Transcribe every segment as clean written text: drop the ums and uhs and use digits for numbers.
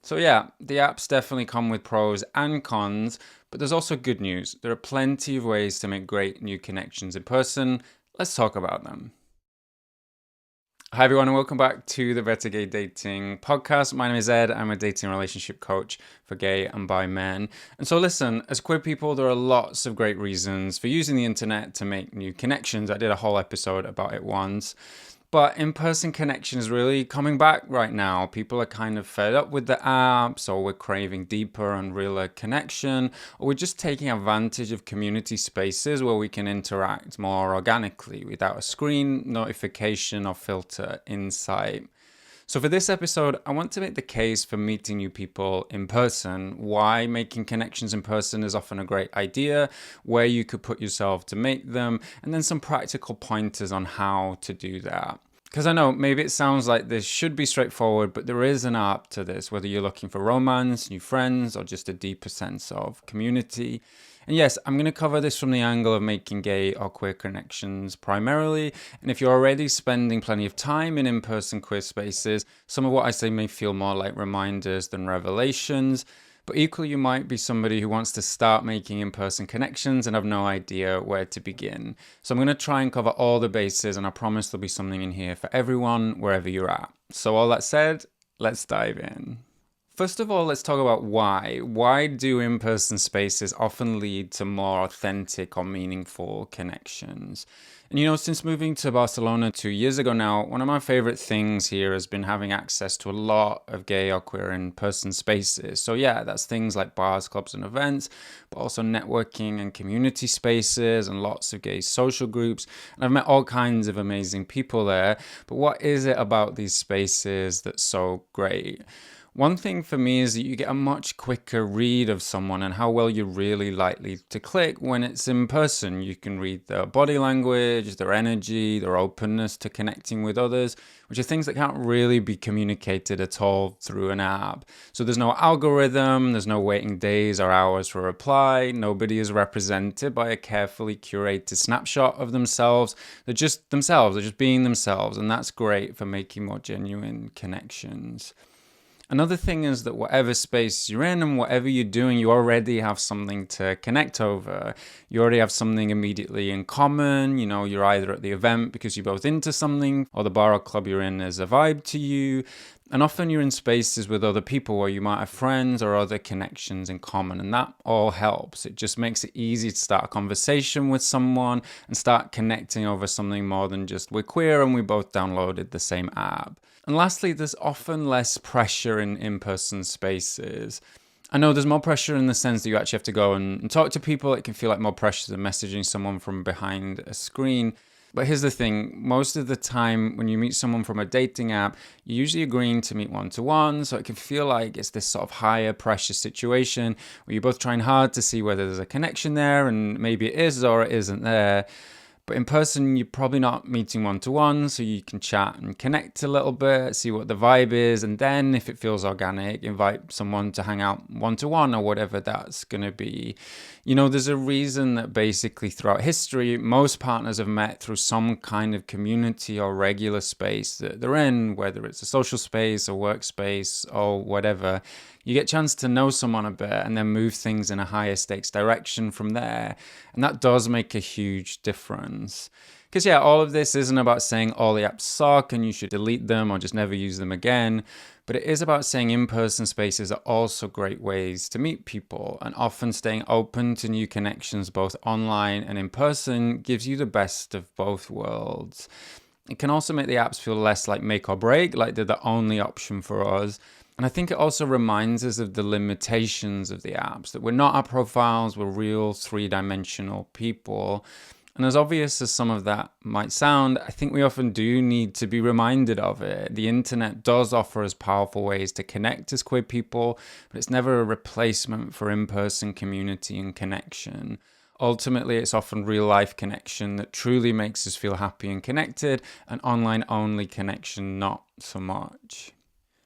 So yeah, the apps definitely come with pros and cons, but there's also good news. There are plenty of ways to make great new connections in person. Let's talk about them. Hi everyone, and welcome back to the Better Gay Dating podcast. My name is Ed. I'm a dating and relationship coach for gay and bi men. And so listen, as queer people, there are lots of great reasons for using the internet to make new connections. I did a whole episode about it once. But in-person connection is really coming back right now. People are kind of fed up with the apps, or we're craving deeper and realer connection, or we're just taking advantage of community spaces where we can interact more organically without a screen, notification, or filter insight. So, for this episode, I want to make the case for meeting new people in person, why making connections in person is often a great idea, where you could put yourself to make them, and then some practical pointers on how to do that. Because I know maybe it sounds like this should be straightforward, but there is an art to this, whether you're looking for romance, new friends, or just a deeper sense of community. And yes, I'm going to cover this from the angle of making gay or queer connections primarily. And if you're already spending plenty of time in person queer spaces, some of what I say may feel more like reminders than revelations. But equally, you might be somebody who wants to start making in person connections and have no idea where to begin. So I'm going to try and cover all the bases, and I promise there'll be something in here for everyone, wherever you're at. So, all that said, let's dive in. First of all, let's talk about why. Why do in person spaces often lead to more authentic or meaningful connections? And since moving to Barcelona 2 years ago now, one of my favorite things here has been having access to a lot of gay or queer in person spaces. So, yeah, that's things like bars, clubs, and events, but also networking and community spaces and lots of gay social groups. And I've met all kinds of amazing people there. But what is it about these spaces that's so great? One thing for me is that you get a much quicker read of someone and how well you're really likely to click when it's in person. You can read their body language, their energy, their openness to connecting with others, which are things that can't really be communicated at all through an app. So there's no algorithm, there's no waiting days or hours for a reply, nobody is represented by a carefully curated snapshot of themselves. They're just themselves, they're just being themselves, and that's great for making more genuine connections. Another thing is that whatever space you're in and whatever you're doing, you already have something to connect over. You already have something immediately in common. You're either at the event because you're both into something, or the bar or club you're in is a vibe to you. And often you're in spaces with other people where you might have friends or other connections in common, and that all helps. It just makes it easy to start a conversation with someone and start connecting over something more than just we're queer and we both downloaded the same app. And lastly, there's often less pressure in person spaces. I know there's more pressure in the sense that you actually have to go and talk to people. It can feel like more pressure than messaging someone from behind a screen. But here's the thing, most of the time when you meet someone from a dating app, you're usually agreeing to meet one-to-one, so it can feel like it's this sort of higher pressure situation where you're both trying hard to see whether there's a connection there, and maybe it is or it isn't there. But in person, you're probably not meeting one-to-one, so you can chat and connect a little bit, see what the vibe is, and then if it feels organic, invite someone to hang out one-to-one or whatever that's going to be. There's a reason that basically throughout history, most partners have met through some kind of community or regular space that they're in, whether it's a social space or workspace or whatever. You get a chance to know someone a bit and then move things in a higher stakes direction from there. And that does make a huge difference. Because yeah, all of this isn't about saying all the apps suck and you should delete them or just never use them again. But it is about saying in-person spaces are also great ways to meet people, and often staying open to new connections both online and in person gives you the best of both worlds. It can also make the apps feel less like make or break, like they're the only option for us. And I think it also reminds us of the limitations of the apps, that we're not our profiles, we're real three-dimensional people. And as obvious as some of that might sound, I think we often do need to be reminded of it. The internet does offer us powerful ways to connect as queer people, but it's never a replacement for in-person community and connection. Ultimately, it's often real-life connection that truly makes us feel happy and connected, and online-only connection not so much.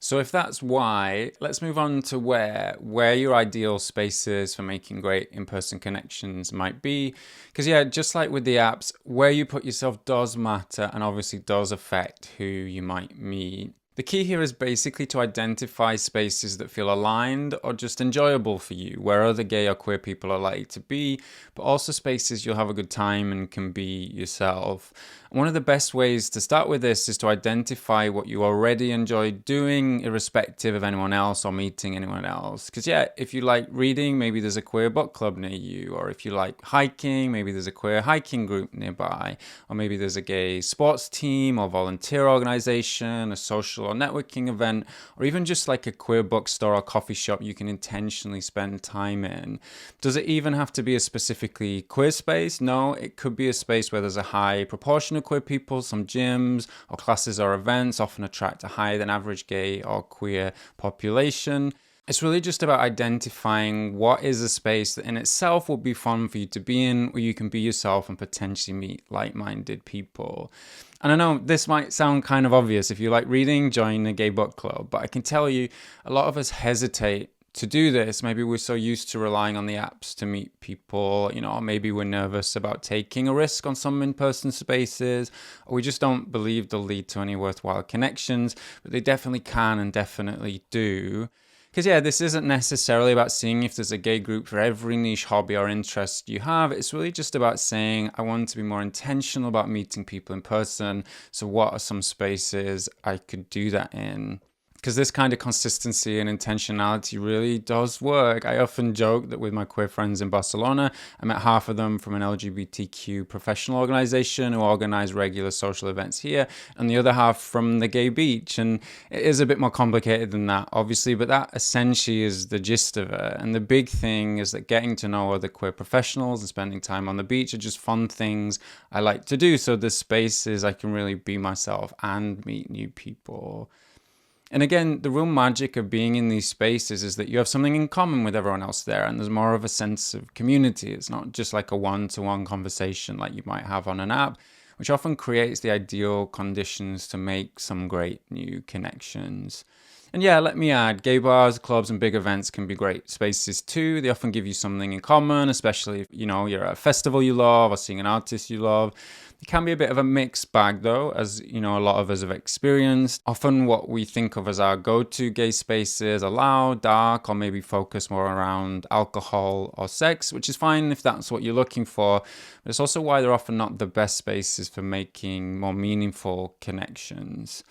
So if that's why, let's move on to where your ideal spaces for making great in-person connections might be. Because yeah, just like with the apps, where you put yourself does matter and obviously does affect who you might meet. The key here is basically to identify spaces that feel aligned or just enjoyable for you, where other gay or queer people are likely to be, but also spaces you'll have a good time and can be yourself. And one of the best ways to start with this is to identify what you already enjoy doing, irrespective of anyone else or meeting anyone else. Because, yeah, if you like reading, maybe there's a queer book club near you, or if you like hiking, maybe there's a queer hiking group nearby, or maybe there's a gay sports team or volunteer organization, a social or networking event, or even just like a queer bookstore or coffee shop you can intentionally spend time in. Does it even have to be a specifically queer space? No, it could be a space where there's a high proportion of queer people. Some gyms or classes or events often attract a higher than average gay or queer population. It's really just about identifying what is a space that in itself will be fun for you to be in, where you can be yourself and potentially meet like-minded people. And I know this might sound kind of obvious. If you like reading, join a gay book club. But I can tell you, a lot of us hesitate to do this. Maybe we're so used to relying on the apps to meet people, or maybe we're nervous about taking a risk on some in-person spaces, or we just don't believe they'll lead to any worthwhile connections, but they definitely can and definitely do. Because, yeah, this isn't necessarily about seeing if there's a gay group for every niche hobby or interest you have. It's really just about saying, I want to be more intentional about meeting people in person. So what are some spaces I could do that in? Because this kind of consistency and intentionality really does work. I often joke that with my queer friends in Barcelona, I met half of them from an LGBTQ professional organization who organize regular social events here, and the other half from the gay beach. And it is a bit more complicated than that, obviously, but that essentially is the gist of it. And the big thing is that getting to know other queer professionals and spending time on the beach are just fun things I like to do. So the spaces I can really be myself and meet new people. And again, the real magic of being in these spaces is that you have something in common with everyone else there, and there's more of a sense of community. It's not just like a one-to-one conversation like you might have on an app, which often creates the ideal conditions to make some great new connections. And yeah, let me add, gay bars, clubs, and big events can be great spaces too. They often give you something in common, especially if, you're at a festival you love or seeing an artist you love. It can be a bit of a mixed bag though, as a lot of us have experienced. Often what we think of as our go-to gay spaces are loud, dark, or maybe focus more around alcohol or sex, which is fine if that's what you're looking for. But it's also why they're often not the best spaces for making more meaningful connections.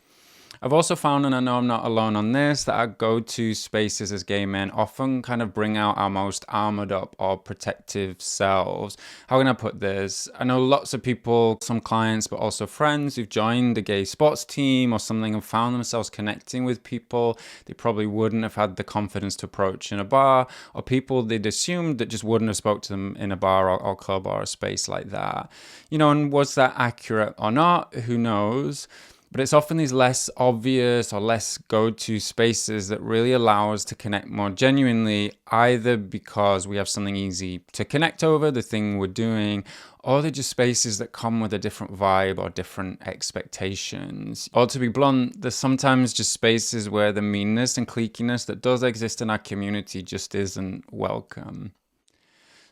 I've also found, and I know I'm not alone on this, that our go-to spaces as gay men often kind of bring out our most armored up or protective selves. How can I put this? I know lots of people, some clients, but also friends who've joined a gay sports team or something and found themselves connecting with people they probably wouldn't have had the confidence to approach in a bar, or people they'd assumed that just wouldn't have spoke to them in a bar or club or a space like that. And was that accurate or not? Who knows? But it's often these less obvious or less go-to spaces that really allow us to connect more genuinely, either because we have something easy to connect over, the thing we're doing, or they're just spaces that come with a different vibe or different expectations. Or to be blunt, there's sometimes just spaces where the meanness and cliquiness that does exist in our community just isn't welcome.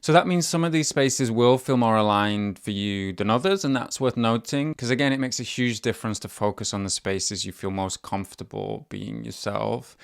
So that means some of these spaces will feel more aligned for you than others, and that's worth noting, because again, it makes a huge difference to focus on the spaces you feel most comfortable being yourself.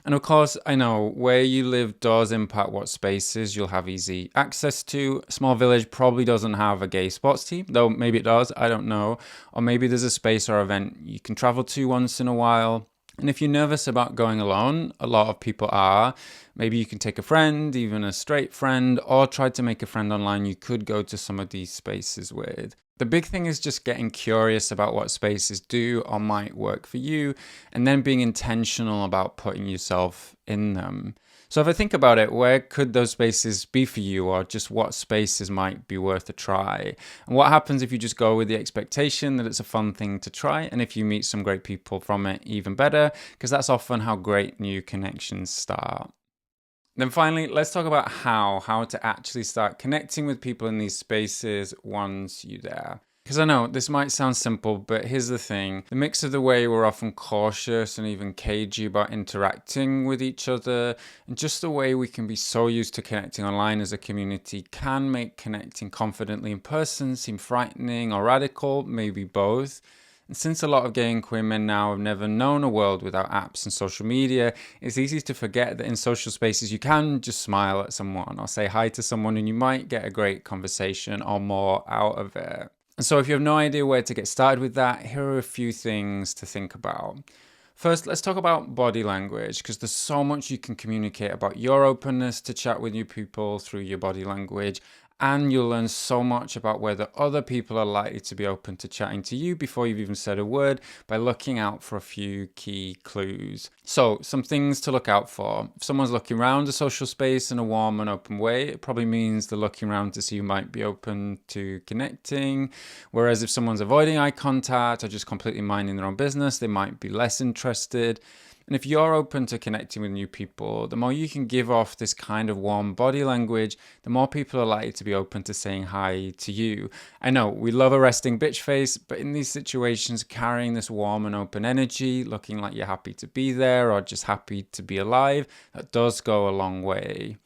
And of course, I know where you live does impact what spaces you'll have easy access to. A small village probably doesn't have a gay sports team, though maybe it does, I don't know. Or maybe there's a space or event you can travel to once in a while. And if you're nervous about going alone, a lot of people are, maybe you can take a friend, even a straight friend, or try to make a friend online you could go to some of these spaces with. The big thing is just getting curious about what spaces do or might work for you, and then being intentional about putting yourself in them. So if I think about it, where could those spaces be for you, or just what spaces might be worth a try? And what happens if you just go with the expectation that it's a fun thing to try, and if you meet some great people from it, even better, because that's often how great new connections start. Then finally, let's talk about how to actually start connecting with people in these spaces once you're there. Because I know this might sound simple, but here's the thing. The mix of the way we're often cautious and even cagey about interacting with each other, and just the way we can be so used to connecting online as a community, can make connecting confidently in person seem frightening or radical, maybe both. And since a lot of gay and queer men now have never known a world without apps and social media, it's easy to forget that in social spaces you can just smile at someone or say hi to someone and you might get a great conversation or more out of it. And so if you have no idea where to get started with that, here are a few things to think about. First, let's talk about body language, because there's so much you can communicate about your openness to chat with new people through your body language, and you'll learn so much about whether other people are likely to be open to chatting to you before you've even said a word by looking out for a few key clues. So, some things to look out for. If someone's looking around a social space in a warm and open way, it probably means they're looking around to see who might be open to connecting. Whereas if someone's avoiding eye contact or just completely minding their own business, they might be less interested. And if you're open to connecting with new people, the more you can give off this kind of warm body language, the more people are likely to be open to saying hi to you. I know, we love a resting bitch face, but in these situations, carrying this warm and open energy, looking like you're happy to be there or just happy to be alive, that does go a long way.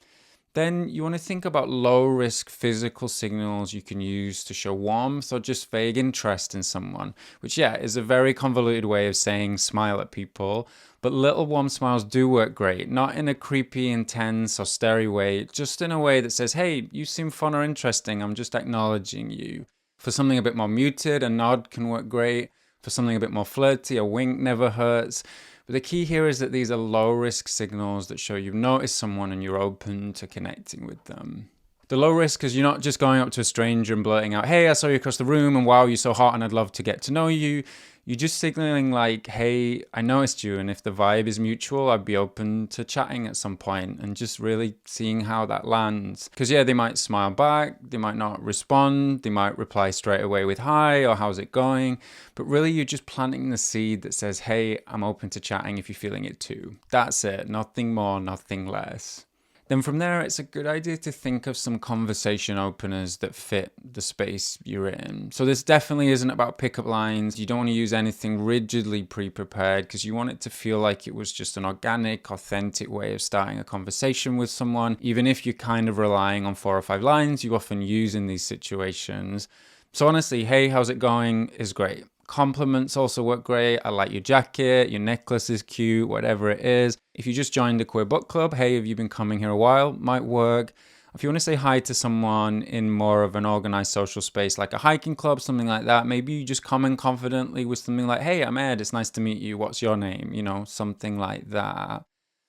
Then you want to think about low-risk physical signals you can use to show warmth or just vague interest in someone, which, is a very convoluted way of saying smile at people. But little warm smiles do work great, not in a creepy, intense, or starey way, just in a way that says, hey, you seem fun or interesting, I'm just acknowledging you. For something a bit more muted, a nod can work great. For something a bit more flirty, a wink never hurts. But the key here is that these are low-risk signals that show you've noticed someone and you're open to connecting with them. The low risk is you're not just going up to a stranger and blurting out, hey, I saw you across the room and wow, you're so hot and I'd love to get to know you. You're just signaling like, hey, I noticed you, and if the vibe is mutual, I'd be open to chatting at some point and just really seeing how that lands. Because they might smile back, they might not respond, they might reply straight away with hi or how's it going, but really you're just planting the seed that says, hey, I'm open to chatting if you're feeling it too. That's it, nothing more, nothing less. Then from there, it's a good idea to think of some conversation openers that fit the space you're in. So this definitely isn't about pickup lines. You don't want to use anything rigidly pre-prepared because you want it to feel like it was just an organic, authentic way of starting a conversation with someone. Even if you're kind of relying on 4 or 5 lines you often use in these situations. So honestly, hey, how's it going is great. Compliments also work great. I like your jacket, your necklace is cute, whatever it is. If you just joined the queer book club, hey, have you been coming here a while? Might work. If you want to say hi to someone in more of an organized social space like a hiking club, something like that, maybe you just come in confidently with something like, hey, I'm Ed, it's nice to meet you. What's your name? Something like that.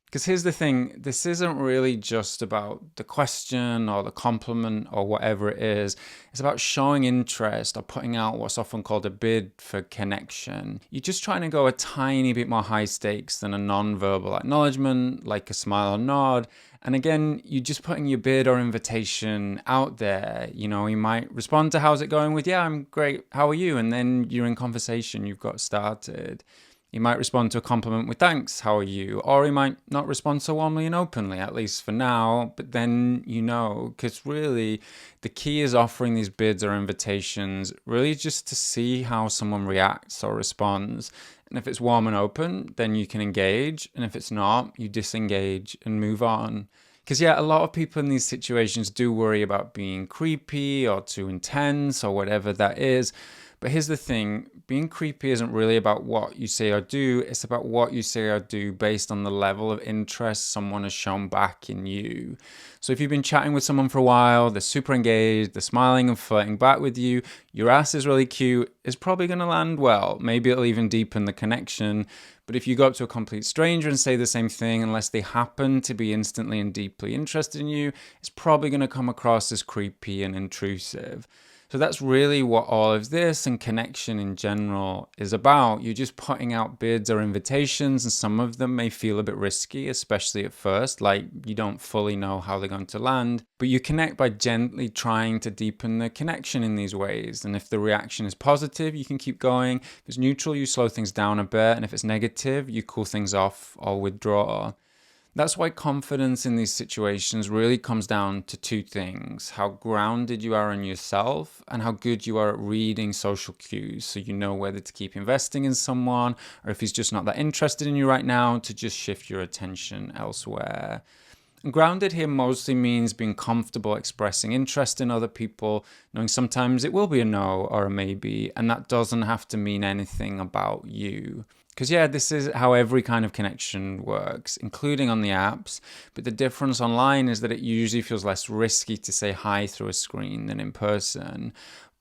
Because here's the thing, this isn't really just about the question or the compliment or whatever it is. It's about showing interest or putting out what's often called a bid for connection. You're just trying to go a tiny bit more high stakes than a non-verbal acknowledgement, like a smile or nod. And again, you're just putting your bid or invitation out there. You might respond to how's it going with, yeah, I'm great, how are you? And then you're in conversation, you've got started. You might respond to a compliment with thanks, how are you? Or he might not respond so warmly and openly, at least for now, but then because really the key is offering these bids or invitations really just to see how someone reacts or responds. And if it's warm and open, then you can engage. And if it's not, you disengage and move on. Because a lot of people in these situations do worry about being creepy or too intense or whatever that is. But here's the thing, being creepy isn't really about what you say or do, it's about what you say or do based on the level of interest someone has shown back in you. So if you've been chatting with someone for a while, they're super engaged, they're smiling and flirting back with you, your ass is really cute, it's probably going to land well. Maybe it'll even deepen the connection. But if you go up to a complete stranger and say the same thing, unless they happen to be instantly and deeply interested in you, it's probably going to come across as creepy and intrusive. So that's really what all of this and connection in general is about. You're just putting out bids or invitations, and some of them may feel a bit risky, especially at first, like you don't fully know how they're going to land. But you connect by gently trying to deepen the connection in these ways. And if the reaction is positive, you can keep going. If it's neutral, you slow things down a bit. And if it's negative, you cool things off or withdraw. That's why confidence in these situations really comes down to 2 things: how grounded you are in yourself and how good you are at reading social cues, so you know whether to keep investing in someone, or if he's just not that interested in you right now, to just shift your attention elsewhere. And grounded here mostly means being comfortable expressing interest in other people, knowing sometimes it will be a no or a maybe, and that doesn't have to mean anything about you. Because, yeah, this is how every kind of connection works, including on the apps. But the difference online is that it usually feels less risky to say hi through a screen than in person.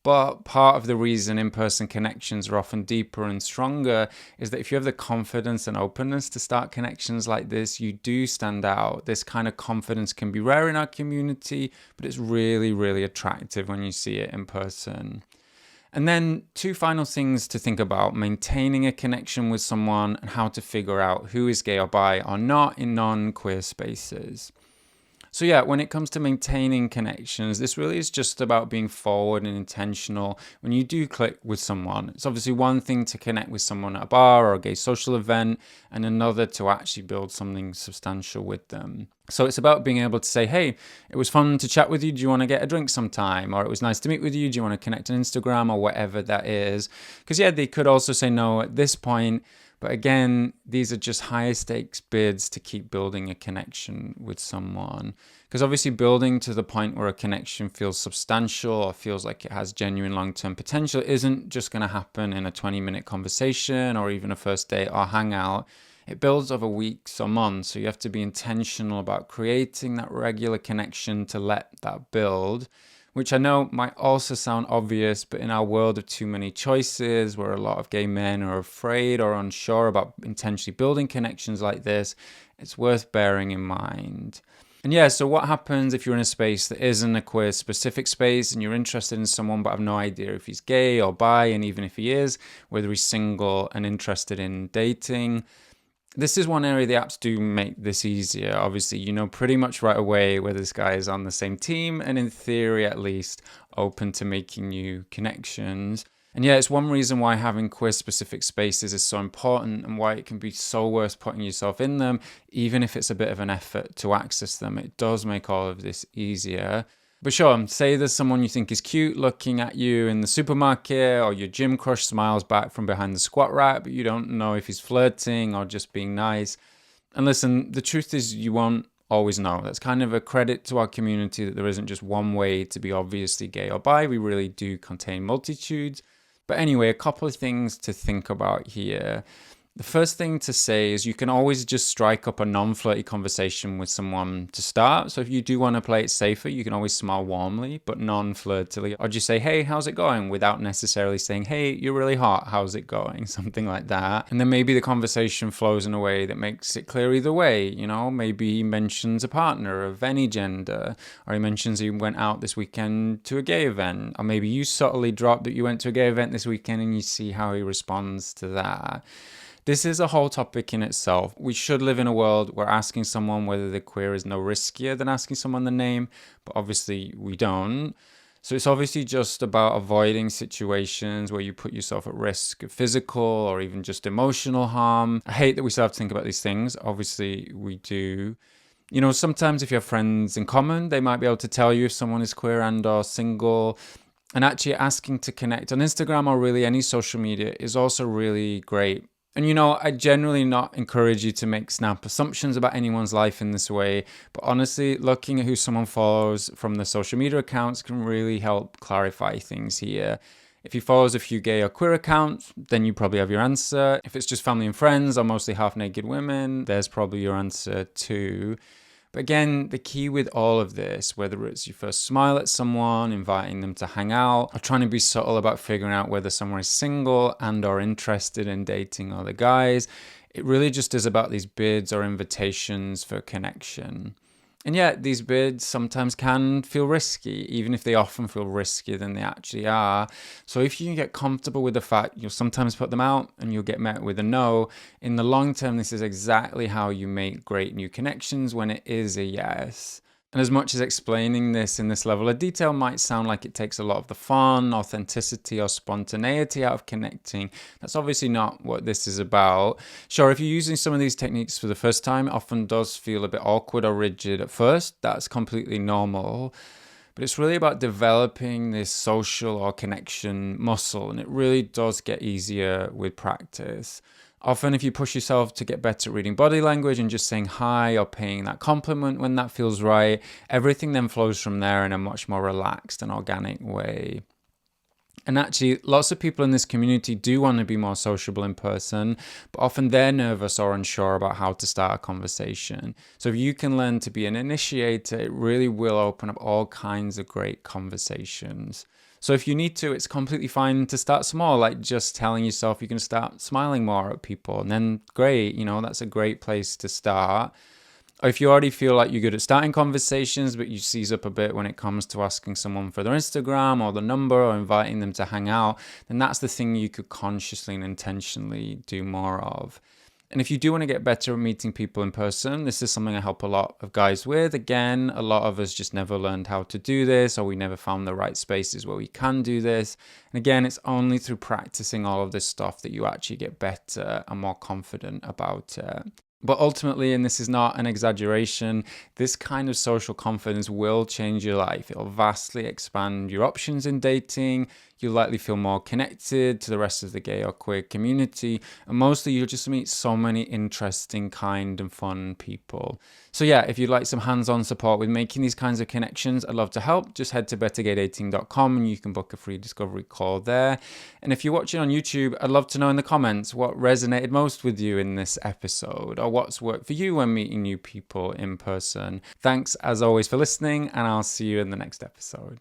But part of the reason in-person connections are often deeper and stronger is that if you have the confidence and openness to start connections like this, you do stand out. This kind of confidence can be rare in our community, but it's really, really attractive when you see it in person. And then two final things to think about: maintaining a connection with someone and how to figure out who is gay or bi or not in non-queer spaces. So yeah, when it comes to maintaining connections, this really is just about being forward and intentional. When you do click with someone, it's obviously one thing to connect with someone at a bar or a gay social event, and another to actually build something substantial with them. So it's about being able to say, hey, it was fun to chat with you. Do you want to get a drink sometime? Or it was nice to meet with you. Do you want to connect on Instagram or whatever that is? Because yeah, they could also say no at this point. But again, these are just higher stakes bids to keep building a connection with someone. Because obviously building to the point where a connection feels substantial or feels like it has genuine long-term potential isn't just going to happen in a 20-minute conversation or even a first date or hangout. It builds over weeks or months, so you have to be intentional about creating that regular connection to let that build. Which I know might also sound obvious, but in our world of too many choices, where a lot of gay men are afraid or unsure about intentionally building connections like this, it's worth bearing in mind. And yeah, so what happens if you're in a space that isn't a queer specific space and you're interested in someone but have no idea if he's gay or bi, and even if he is, whether he's single and interested in dating? This is one area the apps do make this easier. Obviously, you know pretty much right away whether this guy is on the same team and, in theory at least, open to making new connections. And yeah, it's one reason why having queer-specific spaces is so important and why it can be so worth putting yourself in them, even if it's a bit of an effort to access them. It does make all of this easier. But sure, say there's someone you think is cute looking at you in the supermarket, or your gym crush smiles back from behind the squat rack, but you don't know if he's flirting or just being nice. And listen, the truth is you won't always know. That's kind of a credit to our community that there isn't just one way to be obviously gay or bi. We really do contain multitudes. But anyway, a couple of things to think about here. The first thing to say is you can always just strike up a non-flirty conversation with someone to start. So if you do want to play it safer, you can always smile warmly, but non-flirtily. Or just say, hey, how's it going? Without necessarily saying, hey, you're really hot. How's it going? Something like that. And then maybe the conversation flows in a way that makes it clear either way. You know, maybe he mentions a partner of any gender, or he mentions he went out this weekend to a gay event. Or maybe you subtly drop that you went to a gay event this weekend and you see how he responds to that. This is a whole topic in itself. We should live in a world where asking someone whether they're queer is no riskier than asking someone the name, but obviously we don't. So it's obviously just about avoiding situations where you put yourself at risk of physical or even just emotional harm. I hate that we still have to think about these things. Obviously we do. You know, sometimes if you have friends in common, they might be able to tell you if someone is queer and or single. And actually asking to connect on Instagram or really any social media is also really great. And you know, I generally not encourage you to make snap assumptions about anyone's life in this way, but honestly, looking at who someone follows from the social media accounts can really help clarify things here. If he follows a few gay or queer accounts, then you probably have your answer. If it's just family and friends or mostly half-naked women, there's probably your answer too. But again, the key with all of this, whether it's you first smile at someone, inviting them to hang out, or trying to be subtle about figuring out whether someone is single and or interested in dating other guys, it really just is about these bids or invitations for connection. And yet, these bids sometimes can feel risky, even if they often feel riskier than they actually are. So if you can get comfortable with the fact you'll sometimes put them out and you'll get met with a no, in the long term, this is exactly how you make great new connections when it is a yes. And as much as explaining this in this level of detail might sound like it takes a lot of the fun, authenticity, or spontaneity out of connecting, that's obviously not what this is about. Sure, if you're using some of these techniques for the first time, it often does feel a bit awkward or rigid at first. That's completely normal. But it's really about developing this social or connection muscle, and it really does get easier with practice. Often, if you push yourself to get better at reading body language and just saying hi or paying that compliment when that feels right, everything then flows from there in a much more relaxed and organic way. And actually, lots of people in this community do want to be more sociable in person, but often they're nervous or unsure about how to start a conversation. So if you can learn to be an initiator, it really will open up all kinds of great conversations. So if you need to, it's completely fine to start small, like just telling yourself you can start smiling more at people. And then great, that's a great place to start. Or if you already feel like you're good at starting conversations, but you seize up a bit when it comes to asking someone for their Instagram or the number or inviting them to hang out, then that's the thing you could consciously and intentionally do more of. And if you do want to get better at meeting people in person, this is something I help a lot of guys with. Again, a lot of us just never learned how to do this, or we never found the right spaces where we can do this. And again, it's only through practicing all of this stuff that you actually get better and more confident about it. But ultimately, and this is not an exaggeration, this kind of social confidence will change your life. It'll vastly expand your options in dating. You'll likely feel more connected to the rest of the gay or queer community. And mostly, you'll just meet so many interesting, kind, and fun people. So yeah, if you'd like some hands-on support with making these kinds of connections, I'd love to help. Just head to bettergaydating.com and you can book a free discovery call there. And if you're watching on YouTube, I'd love to know in the comments what resonated most with you in this episode, or what's worked for you when meeting new people in person. Thanks as always for listening, and I'll see you in the next episode.